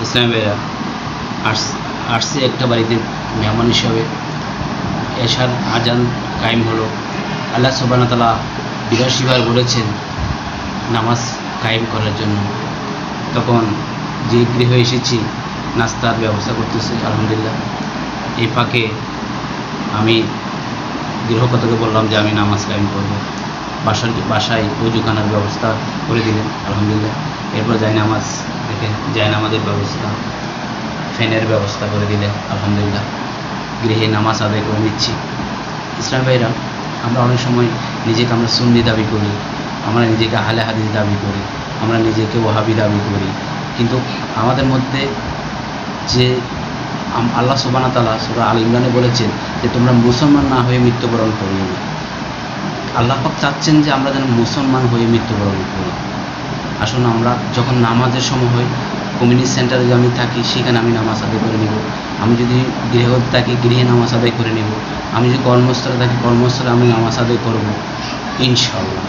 ইসলামী ভাইরা আসছে একটা বাড়িতে মেহমান হিসাবে। এশার আজান কায়েম হলো। আল্লাহ সুবহানাহু ওয়া তাআলা ৮২ বার বলেছেন নামাজ কায়েম করার জন্য। তখন যে গৃহে এসেছি নাস্তার ব্যবস্থা করতেছে আলহামদুলিল্লাহ। এই ফাঁকে আমি গৃহকর্তাকে বললাম যে আমি নামাজ কায়েম করবো। বাসায় ওযুখানার ব্যবস্থা করে দিলেন আলহামদুলিল্লাহ। এরপর জায়নামাজের ব্যবস্থা, ফ্যানের ব্যবস্থা করে দিলেন আলহামদুলিল্লাহ। গৃহে নামাজ আদায় করে নিচ্ছি। ইসলাম ভাইরা, আমরা অনেক সময় নিজেকে আমরা সুন্নি দাবি করি, আমরা নিজেকে আহলে হাদিস দাবি করি, আমরা নিজেকে ওয়াহাবি দাবি করি, কিন্তু আমাদের মধ্যে যে আল্লাহ সুবহানাহু ওয়া তাআলা সূরা আল ইমরানে বলেছেন যে তোমরা মুসলমান না হয়ে মৃত্যুবরণ করিও না। আল্লাহ পাক চাচ্ছেন যে আমরা যেন মুসলমান হয়ে মৃত্যুবরণ করি। আসুন আমরা যখন নামাজের সময় হয়, কমিউনিটি সেন্টারে যদি আমি থাকি সেখানে আমি নামাজ আদায় করে নেব। আমি যদি গৃহে থাকি গৃহে নামাজ আদায় করে নেব। আমি যদি কর্মস্থলে থাকি কর্মস্থলে আমি নামাজ আদায় করব ইনশাআল্লাহ।